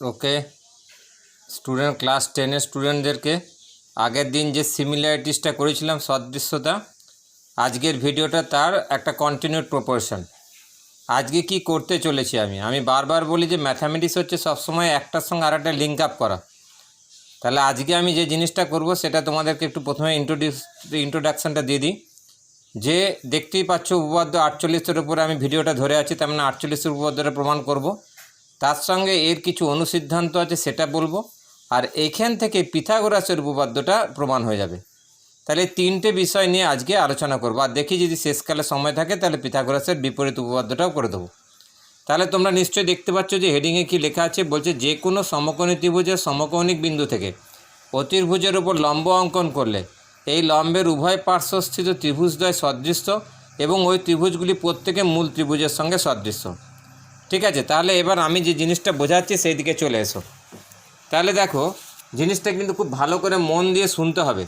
ওকে student class 10-এর স্টুডেন্টদেরকে আগের দিন যে সিমিলারিটিসটা করেছিলাম সদৃশ্যতা, আজকের ভিডিওটা তার একটা কন্টিনিউড প্রপোর্শন। আজকে কি করতে চলেছি আমি বারবার বলি যে ম্যাথামেটিক্স হচ্ছে সবসময় একটার সঙ্গে আর একটা লিঙ্ক আপ করা। তাহলে আজকে আমি যে জিনিসটা করব সেটা তোমাদেরকে একটু প্রথমে ইন্ট্রোডাকশানটা দিয়ে দিই। যে দেখতেই পাচ্ছ উপপাদ্য 48-এর উপরে আমি ভিডিওটা ধরে আছি, তার মানে 48-এর উপপাদ্যটা প্রমাণ করব। তার সঙ্গে এর কিছু অনুসিদ্ধান্ত আছে সেটা বলবো, আর এইখান থেকে পিথাগোরাসের উপপাদ্যটা প্রমাণ হয়ে যাবে। তাহলে তিনটে বিষয় নিয়ে আজকে আলোচনা করবো, আর দেখি যদি শেষকালে সময় থাকে তাহলে পিথাগোরাসের বিপরীত উপপাদ্যটাও করে দেবো। তাহলে তোমরা নিশ্চয়ই দেখতে পাচ্ছ যে হেডিংয়ে কি লেখা আছে। বলছে যে কোনো সমকোণী ত্রিভুজের সমকৌণিক বিন্দু থেকে অতির্ভুজের উপর লম্ব অঙ্কন করলে এই লম্বের উভয় পার্শ্বস্থিত ত্রিভুজদ্বয় সদৃশ্য এবং ওই ত্রিভুজগুলি প্রত্যেকে মূল ত্রিভুজের সঙ্গে সদৃশ্য। ঠিক আছে, তাহলে এবার আমি যে জিনিসটা বোঝাচ্ছি সেই দিকে চলে এসো। তাহলে দেখো জিনিসটা কিন্তু খুব ভালো করে মন দিয়ে শুনতে হবে।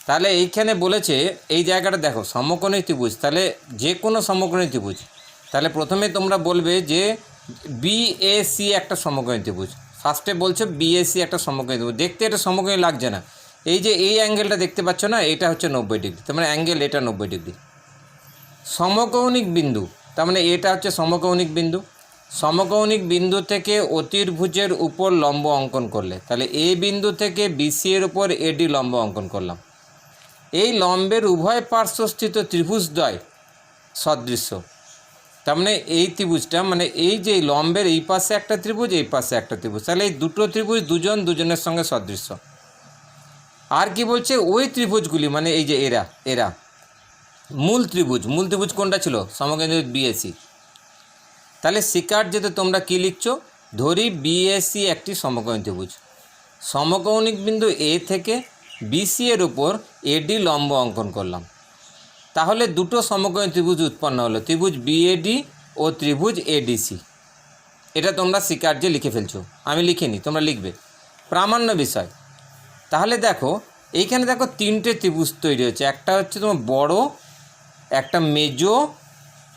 তাহলে এইখানে বলেছে এই জায়গাটা দেখো সমকোণী ত্রিভুজ, তাহলে যে কোনো সমকোণী ত্রিভুজ, তাহলে প্রথমে তোমরা বলবে যে বিএসি একটা সমকোণী ত্রিভুজ। ফার্স্টে বলছো বিএসি একটা সমকোণী ত্রিভুজ, দেখতে এটা সমকোণী লাগছে না। এই যে এই অ্যাঙ্গেলটা দেখতে পাচ্ছ না, এটা হচ্ছে 90 ডিগ্রি, তার মানে অ্যাঙ্গেল এটা 90 ডিগ্রি। সমকৌণিক বিন্দু, তার মানে এটা হচ্ছে সমকৌণিক বিন্দু। সমকৌণিক বিন্দু থেকে অতির্ভুজের উপর লম্ব অঙ্কন করলে, তাহলে এ বিন্দু থেকে বিসি এর উপর এডি লম্ব অঙ্কন করলাম। এই লম্বের উভয় পার্শ্বস্থিত ত্রিভুজদ্বয় সদৃশ্য, তার মানে এই ত্রিভুজটা, মানে এই যে লম্বের এই পাশে একটা ত্রিভুজ, এই পাশে একটা ত্রিভুজ, তাহলে এই দুটো ত্রিভুজ দুজনের সঙ্গে সদৃশ্য। আর কি বলছে, ওই ত্রিভুজগুলি মানে এই যে এরা মূল ত্রিভুজ কোনটা ছিল, সমকেন্দ্র বিএসি। তাহলে শিকার যেতে তোমরা কি লিখছো, ধরি বিএসি একটি সমকোণী ত্রিভুজ, সমকৌণিক বিন্দু এ থেকে বিসি এর উপর এডি লম্ব অঙ্কন করলাম। তাহলে দুটো সমকোণী ত্রিভুজ উৎপন্ন হলো, ত্রিভুজ বিএডি ও ত্রিভুজ এডিসি। এটা তোমরা শিকার্যে লিখে ফেলছো, আমি লিখিনি, তোমরা লিখবে, প্রামাণ্য বিষয়। তাহলে দেখো এইখানে দেখো তিনটে ত্রিভুজ তৈরি হচ্ছে, একটা হচ্ছে তোমার বড়, একটা মেজো,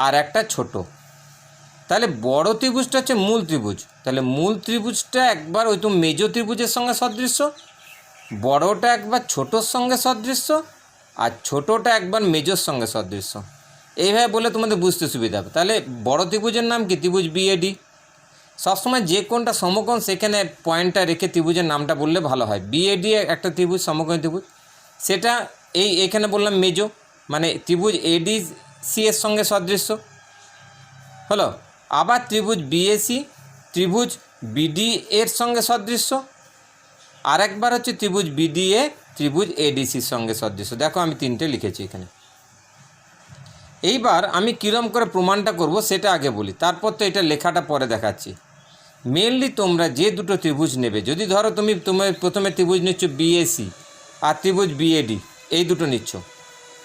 আর একটা ছোট। তাহলে বড় ত্রিভুজটা হচ্ছে মূল ত্রিভুজ, তাহলে মূল ত্রিভুজটা একবার ওই তো মেজো ত্রিভুজের সঙ্গে সদৃশ্য, বড়টা একবার ছোটোর সঙ্গে সদৃশ্য, আর ছোটোটা একবার মেজোর সঙ্গে সদৃশ্য। এইভাবে বলে তোমাদের বুঝতে সুবিধা হবে। তাহলে বড় ত্রিভুজের নাম কি, ত্রিভুজ বিএডি। সবসময় যে কোনটা সমকোণ সেখানে পয়েন্টটা রেখে ত্রিভুজের নামটা বললে ভালো হয়। বিএডি একটা ত্রিভুজ, সমকোণী ত্রিভুজ, সেটা এখানে বললাম মেজো, মানে ত্রিভুজ এডিসি এর সঙ্গে সদৃশ্য হলো। আবার ত্রিভুজ বিএসি ত্রিভুজ বিডি এর সঙ্গে সদৃশ্য, আর একবার হচ্ছে ত্রিভুজ বিডিএ ত্রিভুজ এডিসির সঙ্গে সদৃশ্য। দেখো আমি তিনটে লিখেছি এখানে। এইবার আমি কীরকম করে প্রমাণটা করব সেটা আগে বলি, তারপর তো এটা লেখাটা পরে দেখাচ্ছি। মেনলি তোমরা যে দুটো ত্রিভুজ নেবে, যদি ধরো তুমি প্রথমে ত্রিভুজ নিচ্ছ বিএসি আর ত্রিভুজ বিএডি, এই দুটো নিচ্ছ,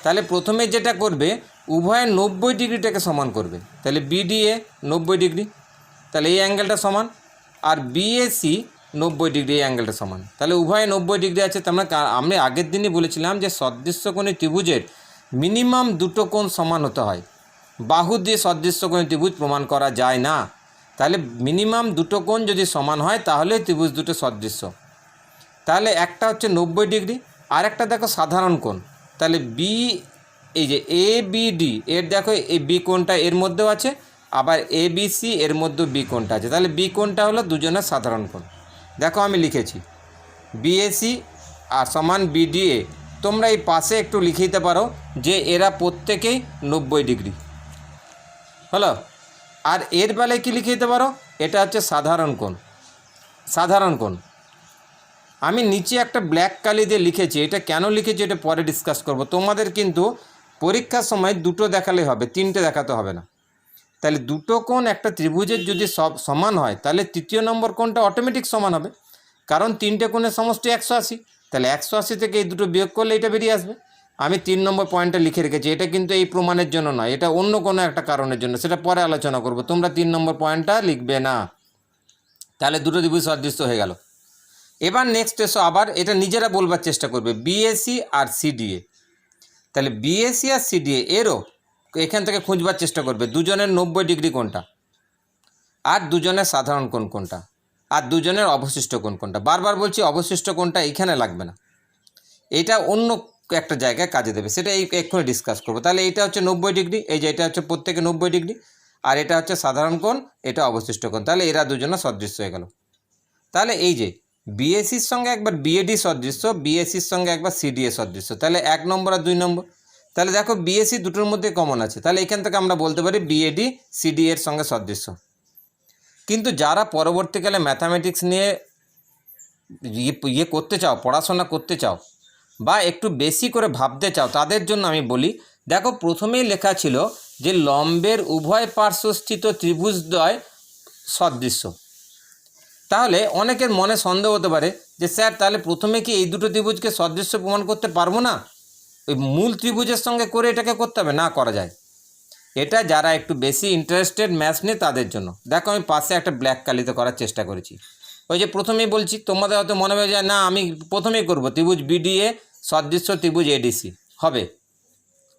তাহলে প্রথমে যেটা করবে উভয়ে 90 ডিগ্রিটাকে সমান করবে। তাহলে বিডিএ 90 ডিগ্রি, তাহলে এই অ্যাঙ্গেলটা সমান, আর বিএসি 90 ডিগ্রি, এই অ্যাঙ্গেলটা সমান, তাহলে উভয়ে 90 ডিগ্রি আছে। তার মানে আমি আগের দিনই বলেছিলাম যে সদৃশ্যকোণী ত্রিভুজের মিনিমাম দুটো কোণ সমান হতে হয়, বাহু দিয়ে সদৃশ্যকোণী ত্রিভুজ প্রমাণ করা যায় না। তাহলে মিনিমাম দুটো কোণ যদি সমান হয় তাহলে ত্রিভুজ দুটো সদৃশ্য। তাহলে একটা হচ্ছে 90 ডিগ্রি, আর একটা দেখো সাধারণ কোণ, তাহলে বি, এই যে এ বিডি এর দেখো এই বি কোণটা এর মধ্যেও আছে, আবার এ বিসি এর মধ্যেও বি কোণটা আছে, তাহলে বি কোণটা হলো দুজনের সাধারণ কোণ। দেখো আমি লিখেছি বিএসি আর সমান বিডিএ, তোমরা এই পাশে একটু লিখে দিতে পারো যে এরা প্রত্যেকেই 90 ডিগ্রি হলো। আর এর বেলায় কি লিখে দিতে পারো, এটা হচ্ছে সাধারণ কোণ। আমি নিচে একটা ব্ল্যাক কালি দিয়ে লিখেছি, এটা কেন লিখেছি এটা পরে ডিসকাস করব। তোমাদের কিন্তু পরীক্ষার সময় দুটো দেখালে হবে, তিনটে দেখাতে হবে না। তাহলে দুটো কোণ একটা ত্রিভুজের যদি সব সমান হয় তাহলে তৃতীয় নম্বর কোণটা অটোমেটিক সমান হবে, কারণ তিনটে কোণের সমষ্টি 180। তাহলে 180 থেকে এই দুটো বিয়োগ করলে এটা বেরিয়ে আসবে। আমি 3 নম্বর পয়েন্টটা লিখে রেখেছি, এটা কিন্তু এই প্রমাণের জন্য নয়, এটা অন্য কোনো একটা কারণের জন্য, সেটা পরে আলোচনা করব। তোমরা 3 নম্বর পয়েন্টটা লিখবে না। তাহলে দুটো ত্রিভুজ সদৃশ্য হয়ে গেল। এবার নেক্সট এসো, আবার এটা নিজেরা বলবার চেষ্টা করবে, বিএসি আর সিডিএ। তাহলে বিএসি আর সিডিএ এরও এখান থেকে খুঁজবার চেষ্টা করবে দুজনের 90 ডিগ্রি কোনটা আর দুজনের সাধারণ কোণ কোনটা। আর দুজনের অবশিষ্ট কোণ কোনটা। বারবার বলছি অবশিষ্ট কোণটা এইখানে লাগবে না, এটা অন্য একটা জায়গায় কাজে দেবে, সেটা এক্ষুনি ডিসকাস করবো। তাহলে এইটা হচ্ছে 90 ডিগ্রি, এই যে এটা হচ্ছে প্রত্যেকে 90 ডিগ্রি, আর এটা হচ্ছে সাধারণ কোণ, এটা অবশিষ্ট কোণ। তাহলে এরা দুজনের সদৃশ্য হয়ে গেল। তাহলে এই যে বিএসির সঙ্গে একবার বিএডি সদৃশ্য, বিএসির সঙ্গে একবার সিডিএ সদৃশ্য, তাহলে 1 নম্বর আর 2 নম্বর। তাহলে দেখো বিএসি দুটোর মধ্যে কমন আছে, তাহলে এখান থেকে আমরা বলতে পারি বিএডি সিডি এর সঙ্গে সদৃশ্য। কিন্তু যারা পরবর্তীকালে ম্যাথামেটিক্স নিয়ে করতে চাও, পড়াশোনা করতে চাও, বা একটু বেশি করে ভাবতে চাও, তাদের জন্য আমি বলি, দেখো প্রথমেই লেখা ছিল যে লম্বের উভয় পার্শ্বস্থিত ত্রিভুজদ্বয় সদৃশ্য। তাহলে অনেকের মনে সন্দেহ হতে পারে যে স্যার তাহলে প্রথমে কি এই দুটো ত্রিভুজকে সদৃশ্য প্রমাণ করতে পারবো না, ওই মূল ত্রিভুজের সঙ্গে করে এটাকে করতে হবে? না, করা যায়। এটা যারা একটু বেশি ইন্টারেস্টেড ম্যাথস নিয়ে তাদের জন্য। দেখো আমি পাশে একটা ব্ল্যাক কালিতে করার চেষ্টা করেছি। ওই যে প্রথমেই বলছি, তোমাদের হয়তো মনে হয়ে যায় না আমি প্রথমেই করব ত্রিভুজ বিডিএ সদৃশ্য ত্রিভুজ এডিসি,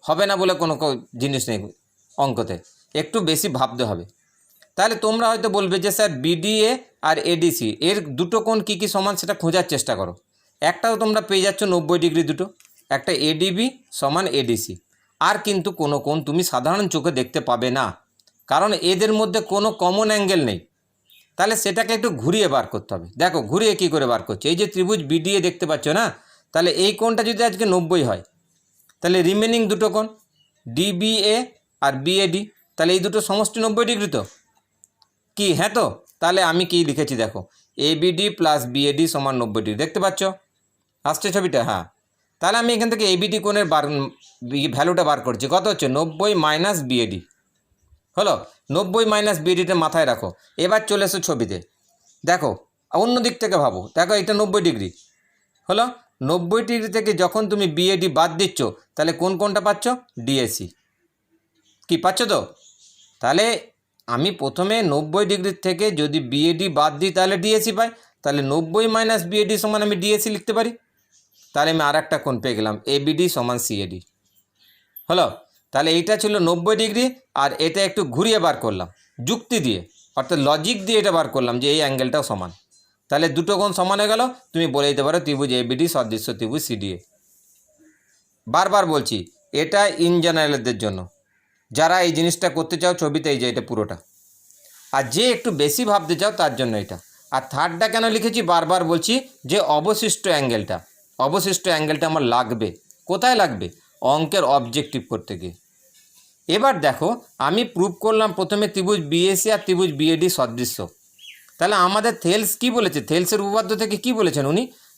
হবে না বলে কোনো জিনিস নেই অঙ্কতে, একটু বেশি ভাবতে হবে। তাহলে তোমরা হয়তো বলবে যে স্যার বিডিএ আর এডিসি এর দুটো কোণ কী কী সমান সেটা খোঁজার চেষ্টা করো। একটাও তোমরা পেয়ে যাচ্ছ 90 ডিগ্রি দুটো, একটা এডিবি সমান এডিসি। আর কিন্তু কোনো কোণ তুমি সাধারণ চোখে দেখতে পাবে না, কারণ এদের মধ্যে কোনো কমন অ্যাঙ্গেল নেই। তাহলে সেটাকে একটু ঘুরিয়ে বার করতে হবে। দেখো ঘুরিয়ে কী করে বার করছে, এই যে ত্রিভুজ বিডিএ দেখতে পাচ্ছ না, তাহলে এই কোণটা যদি আজকে 90 হয়, তাহলে রিমেনিং দুটো কোণ ডিবিএ আর বিএডি, তাহলে এই দুটো সমষ্টি 90 ডিগ্রি তো কি? হ্যাঁ তো। তাহলে আমি কি লিখেছি দেখো, এবিডি প্লাস বিএডি সমান 90 ডিগ্রি, দেখতে পাচ্ছ আসছে ছবিটা? হ্যাঁ। তাহলে আমি এখান থেকে এবিডি কোণের ভ্যালুটা বার করছি, কত হচ্ছে 90 মাইনাস বিএডি হলো। 90 মাইনাস বিএডিটা মাথায় রাখো। এবার চলে এসো ছবিতে, দেখো অন্য দিক থেকে ভাবো, দেখো এটা 90 ডিগ্রি হলো। 90 ডিগ্রি থেকে যখন তুমি বিএডি বাদ দিচ্ছ, তাহলে কোন কোনটা পাচ্ছ? ডিএসি। কি পাচ্ছ তো? তাহলে আমি প্রথমে 90 ডিগ্রির থেকে যদি বিএডি বাদ দিই তাহলে ডিএসি পাই, তাহলে 90 মাইনাস বিএডি সমান আমি ডিএসি লিখতে পারি। তাহলে আমি আর একটা কোণ পেয়ে গেলাম, এবিডি সমান সিএডি হলো। তাহলে এইটা ছিল 90 ডিগ্রি, আর এটা একটু ঘুরিয়ে বার করলাম যুক্তি দিয়ে, অর্থাৎ লজিক দিয়ে এটা বার করলাম যে এই অ্যাঙ্গেলটাও সমান। তাহলে দুটো কোণ সমান হয়ে গেল, তুমি বলে দিতে পারো ত্রিভুজ এবিডি সদৃশ্য ত্রিভুজ সিডিএ। বারবার বলছি এটা ইন জেনারেলদের জন্য, যারা এই জিনিসটা করতে চাও ছবিতে, এই যে এটা পুরোটা। আর যে একটু বেশি ভাবতে চাও তার জন্য এটা। আর থার্ডটা কেন লিখেছি বারবার বলছি, যে অবশিষ্ট অ্যাঙ্গেলটা আমার লাগবে। কোথায় লাগবে? অঙ্কের অবজেক্টিভ করতে গিয়ে। এবার দেখো আমি প্রুভ করলাম প্রথমে ত্রিভুজ বিএসি আর ত্রিভুজ বিএডি সদৃশ্য। তাহলে আমাদের থেলস কি বলেছে, থেলসের উপপাদ্য থেকে কি বলেছেন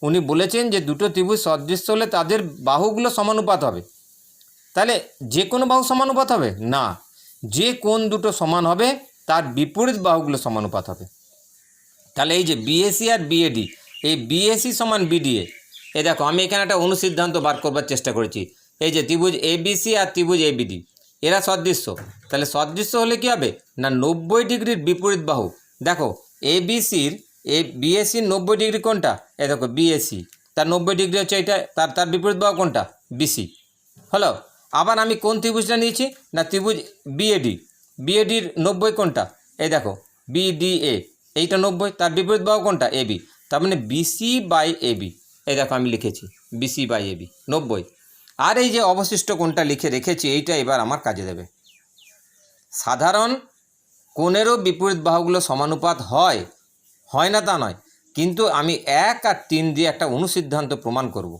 উনি বলেছেন যে দুটো ত্রিভুজ সদৃশ্য হলে তাদের বাহুগুলো সমানুপাত হবে। তাহলে যে কোনো বাহু সমানুপাত হবে না, যে কোণ দুটো সমান হবে তার বিপরীত বাহুগুলো সমানুপাত হবে। তাহলে এই যে বিএসি আর বিএডি, এই বিএসি সমান বিডিএ, এই দেখো আমি এখানে একটা অনুসিদ্ধান্ত বার করবার চেষ্টা করেছি। এই যে ত্রিভুজ এবিসি আর ত্রিভুজ এবিডি এরা সদৃশ্য। তাহলে সদৃশ্য হলে কী হবে না, 90 ডিগ্রির বিপরীত বাহু। দেখো বিএসির 90 ডিগ্রি কোনটা? এই দেখো বিএসি, তার 90 ডিগ্রি হচ্ছে এটা, তার বিপরীত বাহু কোনটা? বিসি হলো। আবার আমি কোন ত্রিভুজটা নিয়েছি না, ত্রিভুজ বিএডির 90 কোনটা? এই দেখো বিডিএ, এইটা 90, তার বিপরীত বাহু কোনটা? এবি। তার মানে বিসি বাই এবি, এই দেখো আমি লিখেছি বিসি বাই এবি 90। আর এই যে অবশিষ্ট কোনটা লিখে রেখেছি, এইটা এবার আমার কাজে দেবে। সাধারণ কোণেরও বিপরীত বাহুগুলো সমানুপাত হয় না তা নয়, কিন্তু আমি 1 আর 3 দিয়ে একটা অনুসিদ্ধান্ত প্রমাণ করব,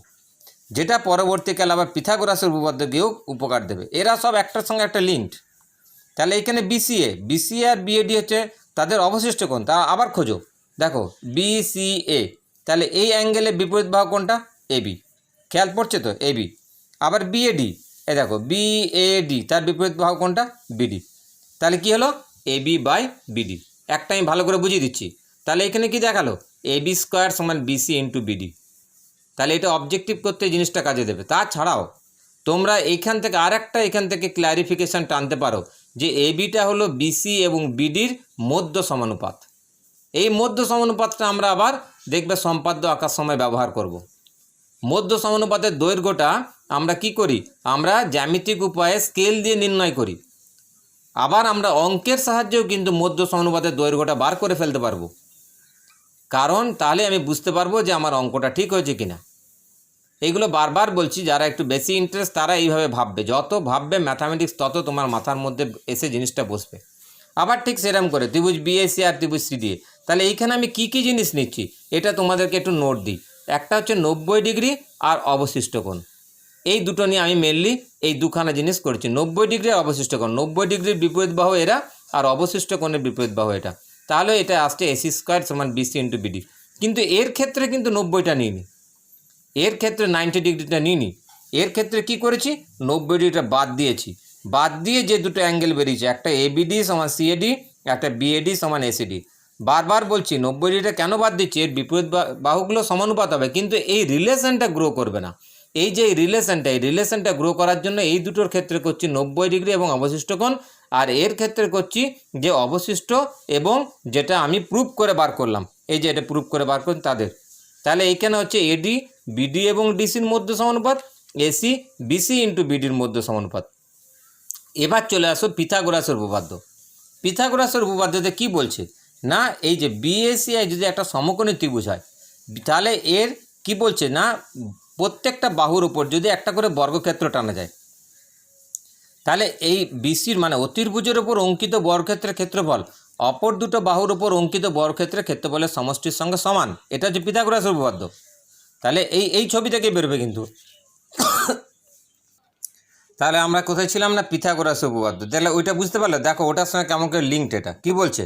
যেটা পরবর্তীকালে আবার পিথাগোরাসের উপপাদ্য গিয়েও উপকার দেবে। এরা সব একটার সঙ্গে একটা লিঙ্কড। তাহলে এখানে বিসিএ আর বিএডি হচ্ছে তাদের অবশিষ্ট কোণ, তা আবার খোঁজো। দেখো বিসিএ, তাহলে এই অ্যাঙ্গেলের বিপরীত বাহু কোনটা? এবি, খেয়াল পড়ছে তো? এবি। আবার বিএডি, এই দেখো বিএডি, তার বিপরীত বাহু কোনটা? বিডি। তাহলে কি হলো? AB by BD. একটা আমি ভালো করে বুঝিয়ে দিচ্ছি। তাহলে এখানে কি দেখালো? এবি স্কোয়ার সমান বিসি ইন্টু বিডি। তাহলে এটা অবজেক্টিভ করতে এই জিনিসটা কাজে দেবে। তাছাড়াও তোমরা এখান থেকে ক্ল্যারিফিকেশান টানতে পারো যে এবিটা হলো বিসি এবং বিডির মধ্য সমানুপাত। এই মধ্য সমানুপাতটা আমরা আবার দেখবে সম্পাদ্য আঁকার সময় ব্যবহার করব। মধ্য সমানুপাতের দৈর্ঘ্যটা আমরা কি করি, আমরা জ্যামিতিক উপায়ে স্কেল দিয়ে নির্ণয় করি। আবার আমরা অঙ্কের সাহায্যেও কিন্তু মধ্য সমানুপাতের দৈর্ঘ্যটা বার করে ফেলতে পারবো। কারণ তাহলে আমি বুঝতে পারবো যে আমার অঙ্কটা ঠিক হয়েছে কিনা। এইগুলো বারবার বলছি, যারা একটু বেশি ইন্টারেস্ট তারা এইভাবে ভাববে, যত ভাববে ম্যাথামেটিক্স তত তোমার মাথার মধ্যে এসে জিনিসটা বসবে। আবার ঠিক সেরকম করে ত্রিভুজ বিএসি আর ত্রিভুজ সিডি, তাহলে এইখানে আমি কি কি জিনিস নিচ্ছি এটা তোমাদেরকে একটু নোট দিই। একটা হচ্ছে 90 ডিগ্রি আর অবশিষ্ট কোণ, এই দুটো নিয়ে আমি মেনলি এই দুখানা জিনিস করেছি। 90 ডিগ্রি আর অবশিষ্ট কোণ, 90 ডিগ্রির বিপরীত বাহু এরা আর অবশিষ্ট কোণের বিপরীত বাহু এটা, তাহলে এটা আসছে এসি স্কোয়ার সমান বিসি ইন্টু বিডি। কিন্তু এর ক্ষেত্রে কিন্তু 90টা নিইনি, এর ক্ষেত্রে 90 ডিগ্রিটা নিইনি। এর ক্ষেত্রে কি করেছি, 90 ডিগ্রিটা বাদ দিয়েছি। বাদ দিয়ে যে দুটো অ্যাঙ্গেল বেরিয়েছে, একটা এবিডি সমান সিএডি, একটা বিএডি সমান এসিডি। বারবার বলছি 90 ডিগ্রিটা কেন বাদ দিচ্ছি, এর বিপরীত বাহুগুলো সমানুপাত হবে, কিন্তু এই রিলেশনটা গ্রো করবে না। এই যে এই রিলেশনটা গ্রো করার জন্য এই দুটোর ক্ষেত্রে করছি 90 ডিগ্রি এবং অবশিষ্ট কোণ, আর এর ক্ষেত্রে করছি যে অবশিষ্ট এবং যেটা আমি প্রুফ করে বার করলাম, এই যে এটা প্রুফ করে বার করুন তাদের। তাহলে এইখানে হচ্ছে এডি বিডি এবং ডিসির মধ্যে সমানুপাত, এসি বিসি ইন্টু বিডির মধ্যে সমানুপাত। এবার চলে আসো পিথাগোরাসের উপপাদ্য। পিথাগোরাসের উপপাদ্যতে কি বলছে না, এই যে বিএসিআই যদি একটা সমকোণী ত্রিভুজ হয়, তাহলে এর কি বলছে না, প্রত্যেকটা বাহুর উপর যদি একটা করে বর্গক্ষেত্র টানা যায়, তাহলে এই বিসির মানে অতির্ভুজের উপর অঙ্কিত বর্গক্ষেত্রের ক্ষেত্রফল অপর দুটো বাহুর উপর অঙ্কিত বর্গক্ষেত্রের ক্ষেত্রফলের সমষ্টির সঙ্গে সমান। এটা হচ্ছে পিথাগোরাসের উপপাদ্য। তাহলে এই ছবি থেকে বেরোবে কিন্তু। তাহলে আমরা কোথায় ছিলাম না, পিথাগোরাসের উপপাদ্য। তাহলে ওইটা বুঝতে পারলে, দেখো ওটার সঙ্গে কেমন করে লিঙ্কড। এটা কি বলছে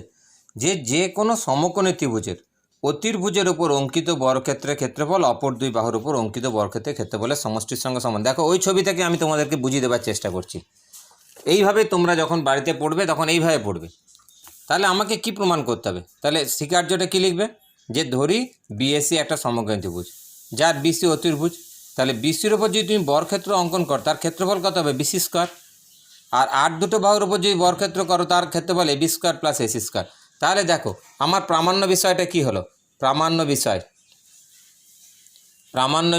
যে কোনো সমকোণী ত্রিভুজের অতির্ভুজের উপর অঙ্কিত বর্গক্ষেত্রের ক্ষেত্রফল অপর দুই বাহুর উপর অঙ্কিত বর্গক্ষেত্রের ক্ষেত্রফলের সমষ্টির সঙ্গে সমান। দেখো ওই ছবি থেকে আমি তোমাদেরকে বুঝিয়ে দেওয়ার চেষ্টা করছি। এইভাবে তোমরা যখন বাড়িতে পড়বে তখন এইভাবে পড়বে। তাহলে আমাকে কি প্রমাণ করতে হবে, তাহলে স্বীকার্যটা কী লিখবে, যে ধরি বিএসি একটা সমকোণী ত্রিভুজ যার বিসি অতির্ভুজ, তাহলে বিসির ওপর যদি তুমি বর্গক্ষেত্র অঙ্কন করো তার ক্ষেত্রফল কত হবে, বিসি স্কোয়ার। আর দুটো বাহুর উপর যদি বর্গক্ষেত্র করো তার ক্ষেত্রফল AB square plus AC square. তাহলে দেখো আমার প্রামাণ্য বিষয়টা কি হলো, প্রামাণ্য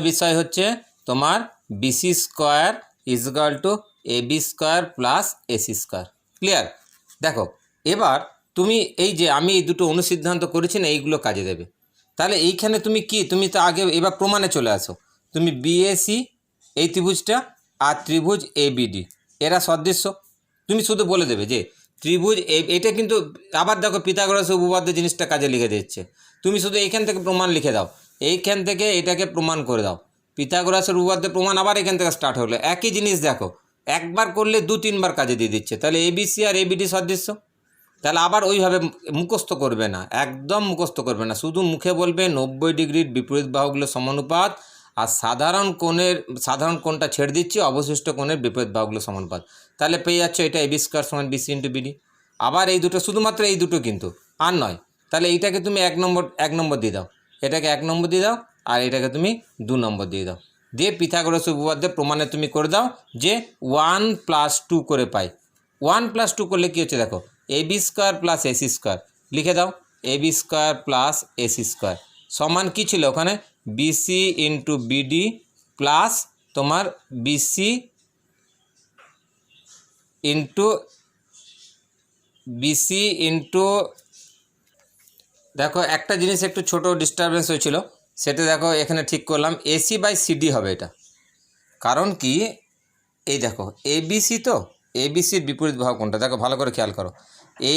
বিষয় হচ্ছে তোমার BC square is equal to AB square plus AC square. Clear? দেখো এবার তুমি এই যে আমি এই দুটো অনুসিদ্ধান্ত করেছি না, এইগুলো কাজে দেবে। তাহলে এইখানে তুমি তো আগে এবার প্রমাণে চলে আসো। তুমি বিএসি এই ত্রিভুজটা আর ত্রিভুজ এবিডি এরা সদৃশ্য, তুমি শুধু বলে দেবে যে ত্রিভুজ এটা কিন্তু। আবার দেখো পিথাগোরাসের উপপাদ্য জিনিসটা কাজে লিখে দিচ্ছে, তুমি শুধু এইখান থেকে প্রমাণ লিখে দাও, এইখান থেকে এটাকে প্রমাণ করে দাও। পিথাগোরাসের উপপাদ্যের প্রমাণ আবার এখান থেকে স্টার্ট হলো, একই জিনিস দেখো একবার করলে 2-3 বার কাজে দিয়ে দিচ্ছে। তাহলে এবিসি আর এবিডি সদৃশ্য। তাহলে আবার ওইভাবে মুখস্থ করবে না, একদম মুখস্থ করবে না, শুধু মুখে বলবে 90 ডিগ্রির বিপরীত বাহুগুলো সমানুপাত, আর সাধারণ কোণটা ছেড়ে দিচ্ছি, অবশিষ্ট কোণের বিপরীত বাহুগুলো সমানুপাত। তাহলে পেয়ে যাচ্ছ এটা এবি স্কোয়ার সমান বিসি ইন্টু বিডি। আবার এই দুটো, শুধুমাত্র এই দুটো কিন্তু, আর নয়। তাহলে এইটাকে তুমি 1 নম্বর দিয়ে দাও, এটাকে 1 নম্বর দিয়ে দাও, আর এটাকে তুমি 2 নম্বর দিয়ে দাও। দিয়ে পিথাগোরাসের উপপাদ্যের প্রমাণে তুমি করে দাও যে 1 + 2 করে পাই। 1 + 2 করলে কী হচ্ছে দেখো, AB square plus AC square. লিখে দাও AB square plus AC square সমান কী ছিল ওখানে, বিসি ইন্টু বিডি প্লাস তোমার বিসি ইন্টু দেখো একটা জিনিস একটু ছোট ডিস্টারবেন্স হয়েছিল, সেটা দেখো এখানে ঠিক করলাম, এসি বাই সিডি হবে এটা। কারণ কি, এই দেখো এবিসি, তো এবিসির বিপরীত বাহু কোনটা দেখো ভালো করে খেয়াল করো,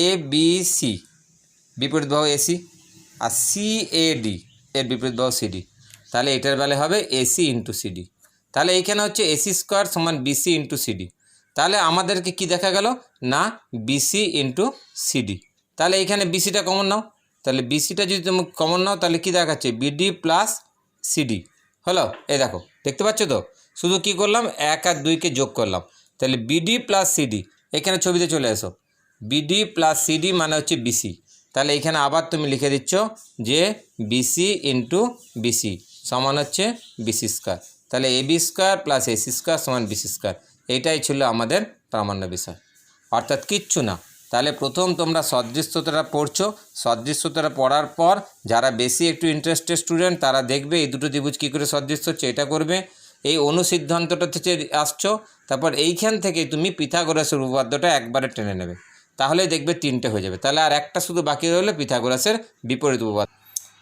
এবিসি বিপরীত বাহু এসি, আর সিএডি এর বিপরীত বাহু সিডি। তাহলে এটার বেলা হবে এসি ইন্টু সিডি। তাহলে এইখানে হচ্ছে এসি স্কোয়ার সমান বিসি ইন্টু সিডি। তাহলে আমাদেরকে কি দেখা গেল না, বিসি ইন্টু সিডি। তাহলে এইখানে বিসিটা কমন নাও, তাহলে বিসিটা যদি তুমি কমন নাও তাহলে কি দেখাচ্ছে, বিডি প্লাস সিডি হলো। এই দেখো দেখতে পাচ্ছ তো, শুধু কি করলাম 1 আর 2কে যোগ করলাম, তাহলে বিডি প্লাস সিডি। এখানে ছবিতে চলে এসো, বিডি প্লাস সিডি মানে হচ্ছে বিসি। তাহলে এখানে আবার তুমি লিখে দিচ্ছ যে বিসি ইন্টু বিসি সমান হচ্ছে বিসি স্কোয়ার। তাহলে AB square plus AC square সমান বিসি স্কোয়ার। এইটাই ছিল আমাদের প্রামাণ্য বিষয়, অর্থাৎ কিচ্ছু না। তাহলে প্রথম তোমরা সদৃশ্যতাটা পড়ছো, সদৃশ্যতাটা পড়ার পর যারা বেশি একটু ইন্টারেস্টেড স্টুডেন্ট তারা দেখবে এই দুটো ত্রিভুজ কী করে সদৃশ্য হচ্ছে, এটা করবে। এই অনুসিদ্ধান্তটা থেকে আসছো, তারপর এইখান থেকে তুমি পিথাগোরাসের উপপাদ্যটা একবারে টেনে নেবে, তাহলে দেখবে 3টে হয়ে যাবে। তাহলে আর একটা শুধু বাকি রইলো পিথাগোরাসের বিপরীত উপপাদ্য।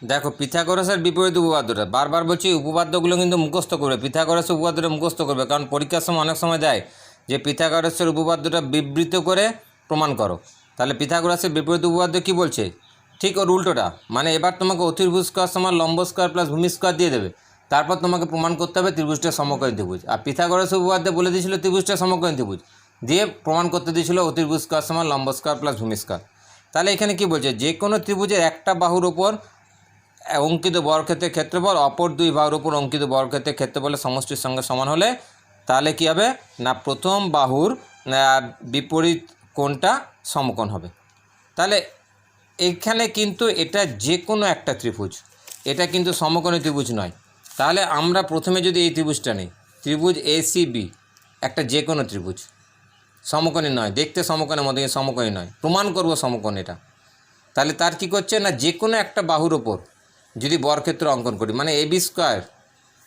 দেখো পিথাগোরাসের বিপরীত উপপাদ্যটা বারবার বলছি, উপপাদ্যগুলো কিন্তু মুখস্থ করবে। পিথাগোরাসের উপপাদ্যটা মুখস্থ করবে, কারণ পরীক্ষার সময় অনেক সময় দেয় যে পিথাগোরাসের উপপাদ্যটা বিবৃত করে প্রমাণ করো। তাহলে পিথাগোরাসের বিপরীত উপপাদ্য কী বলছে, ঠিক ওর উল্টোটা। মানে এবার তোমাকে অতিভুজ স্কয়ার সমান লম্ব স্কয়ার প্লাস ভূমি স্কয়ার দিয়ে দেবে, তারপর তোমাকে প্রমাণ করতে হবে ত্রিভুজটা সমকোণী ত্রিভুজ। আর পিথাগোরাসের উপপাদ্য বলে দিয়েছিল ত্রিভুজটা সমকোণী ত্রিভুজ, দিয়ে প্রমাণ করতে দিয়েছিল অতিভুজ স্কয়ার সমান লম্ব স্কয়ার প্লাস ভূমি স্কয়ার। তাহলে এখানে কি বলছে, যে কোনো ত্রিভুজের একটা বাহুর ওপর অঙ্কিত বর্গক্ষেত্রের ক্ষেত্রফল অপর দুই বাহুর উপর অঙ্কিত বর্গক্ষেত্রের ক্ষেত্রফলের সমষ্টির সঙ্গে সমান হলে তাহলে কী হবে না, প্রথম বাহুর বিপরীত কোণটা সমকোণ হবে। তাহলে এখানে কিন্তু এটা যে কোনো একটা ত্রিভুজ, এটা কিন্তু সমকোণী ত্রিভুজ নয়। তাহলে আমরা প্রথমে যদি এই ত্রিভুজটা নিই, ত্রিভুজ ACB একটা যে কোনো ত্রিভুজ, সমকোণী নয়, দেখতে সমকোণের মধ্যে সমকোণী নয়, প্রমাণ করব সমকোণ এটা। তাহলে তার কি করছে না, যে কোনো একটা বাহুর ওপর যদি বর্গক্ষেত্র অঙ্কন করি, মানে AB square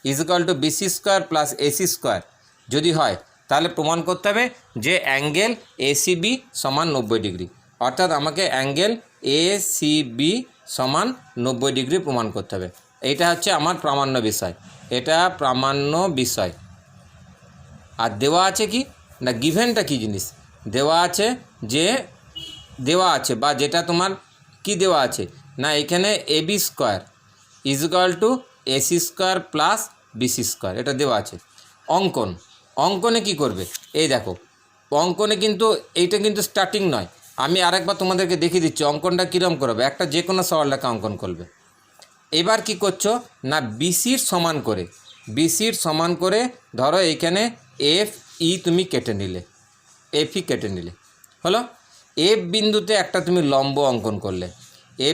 is equal to BC square plus AC square যদি হয়, তাহলে প্রমাণ করতে হবে যে অ্যাঙ্গেল ACB সমান 90 ডিগ্রি। অর্থাৎ আমাকে অ্যাঙ্গেল ACB সমান 90 ডিগ্রি প্রমাণ করতে হবে। এইটা হচ্ছে আমার প্রামাণ্য বিষয়, এটা প্রামাণ্য বিষয়। আর দেওয়া আছে কি না, গিভেনটা কী জিনিস দেওয়া আছে, যে দেওয়া আছে বা যেটা তোমার কি দেওয়া আছে না, এখানে AB square is equal to AC square plus BC square এটা দেওয়া আছে। অঙ্কনে কি করবে, এই দেখো অঙ্কনে কিন্তু এইটা কিন্তু স্টার্টিং নয়, আমি আরেকবার তোমাদেরকে দেখিয়ে দিচ্ছি অঙ্কনটা কীরকম করবে। একটা যে কোনো সরলরেখা অঙ্কন করবে। এবার কি করছো না, BCর সমান করে ধরো এইখানে FE তুমি কেটে নিলে, FE কেটে নিলে হলো। F বিন্দুতে একটা তুমি লম্ব অঙ্কন করলে,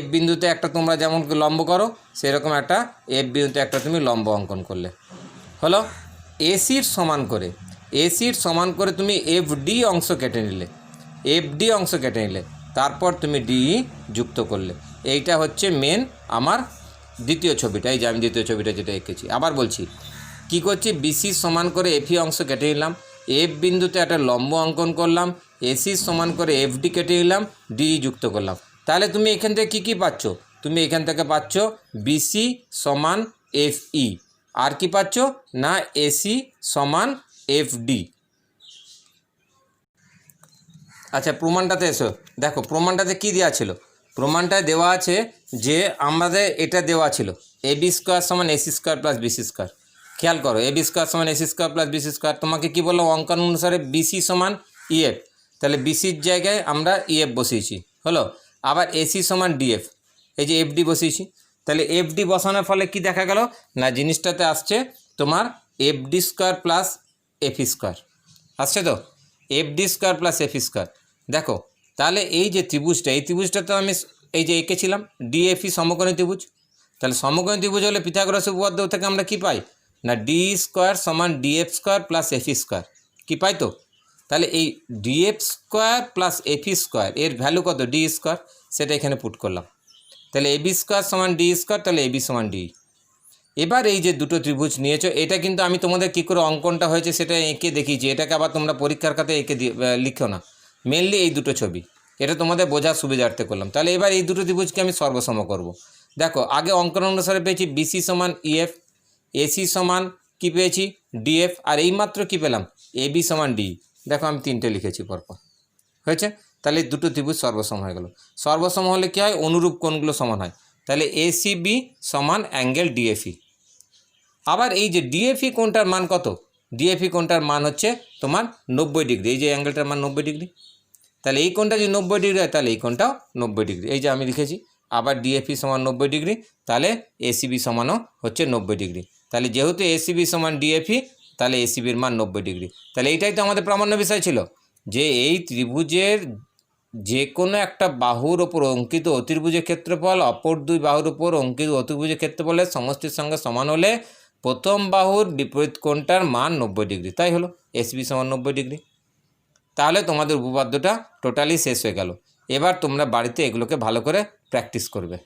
F বিন্দুতে একটা তোমরা যেমন লম্ব করো সেরকম একটা F বিন্দুতে একটা তুমি লম্ব অঙ্কন করলে হলো। ACর সমান করে তুমি FD অংশ কেটে নিলে, তারপর তুমি DE যুক্ত করলে। এইটা হচ্ছে মেন আমার দ্বিতীয় ছবিটা, এই যে আমি দ্বিতীয় ছবিটা যেটা এঁকেছি। আবার বলছি কি করছি, BC সমান করে FE অংশ কেটে নিলাম, F বিন্দুতে একটা লম্ব অঙ্কন করলাম, AC সমান করে FD কেটে নিলাম, DE যুক্ত করলাম। তাহলে তুমি এখান থেকে কী পাচ্ছ, তুমি এখান থেকে পাচ্ছ BC সমান FE, আর কি পাচ্ছ না AC সমান FD। আচ্ছা প্রমাণটাতে এসো, দেখো প্রমাণটাতে কী দেওয়া ছিল, প্রমাণটায় দেওয়া আছে যে আমাদের এটা দেওয়া ছিল AB স্কয়ার সমান AC square plus BC square. খেয়াল করো, AB স্কয়ার সমান AC square plus BC square, তোমাকে কী বললো অঙ্কন অনুসারে BC সমান EF, তাহলে BCর জায়গায় আমরা EF বসিয়েছি হলো। আবার AC সমান DF, এই যে FD বসিয়েছি। তাহলে FD বসানোর ফলে কি দেখা গেল না, জিনিসটাতে আসছে তোমার FD square plus FE square আসছে তো, FD square plus FE square. দেখো তাহলে এই যে ত্রিভুজটা, এই ত্রিভুজটা তো আমি এই যে এঁকেছিলাম DFE সমকোণী ত্রিভুজ। তাহলে সমকোণী ত্রিভুজ হলে পিথাগোরাসের উপপাদ্য থেকে আমরা কি পাই না, DE স্কয়ার সমান DF square plus FE square, কি পাই তো। তাহলে এই DF square plus FE square এর ভ্যালু কত, DE স্কয়ার, সেটা এখানে পুট করলাম। তাহলে AB স্কয়ার সমান DE স্কয়ার, তাহলে AB সমান DE। এবার এই যে দুটো ত্রিভুজ নিয়েছো, এটা কিন্তু আমি তোমাদের কী করে অঙ্কনটা হয়েছে সেটা এঁকে দেখিয়েছি, এটাকে আবার তোমরা পরীক্ষার খাতায় এঁকে লিখো না, মেনলি এই দুটো ছবি, এটা তোমাদের বোঝার সুবিধার্থে করলাম। তাহলে এবার এই দুটো ত্রিভুজকে আমি সর্বসম করব। দেখো আগে অঙ্কন অনুসারে পেয়েছি BC সমান EF, AC সমান কী পেয়েছি DF, আর এইমাত্র কী পেলাম AB সমান DE। দেখো আমি তিনটে লিখেছি পরপর, হয়েছে। তাহলে দুটো ত্রিভুজ সর্বসম হয়ে গেল। সর্বসম হলে কী হয়, অনুরূপ কোণগুলো সমান হয়। তাহলে ACB সমান অ্যাঙ্গেল DFE। আবার এই যে DFE কোণটার মান কত, DFE কোণটার মান হচ্ছে তোমার 90 ডিগ্রি, এই যে অ্যাঙ্গেলটার মান 90 ডিগ্রি। তাহলে এই কোণটা যদি 90 ডিগ্রি হয় তাহলে এই কোণটাও 90 ডিগ্রি, এই যে আমি লিখেছি। আবার DFE সমান 90 ডিগ্রি, তাহলে ACB সমানও হচ্ছে 90 ডিগ্রি। তাহলে যেহেতু ACB সমান DFE, তাহলে ACBর মান 90 ডিগ্রি। তাহলে এইটাই তো আমাদের প্রামাণ্য বিষয় ছিল, যে এই ত্রিভুজের যে কোনো একটা বাহুর ওপর অঙ্কিত অতির্ভুজের ক্ষেত্রফল অপর দুই বাহুর উপর অঙ্কিত অতির্ভুজের ক্ষেত্রফলের সমষ্টির সঙ্গে সমান হলে প্রথম বাহুর বিপরীত কোণটার মান 90 ডিগ্রি, তাই হলো ACB সমান 90 ডিগ্রি। তাহলে তোমাদের উপপাদ্যটা টোটালি শেষ হয়ে গেল। এবার তোমরা বাড়িতে এগুলোকে ভালো করে প্র্যাকটিস করবে।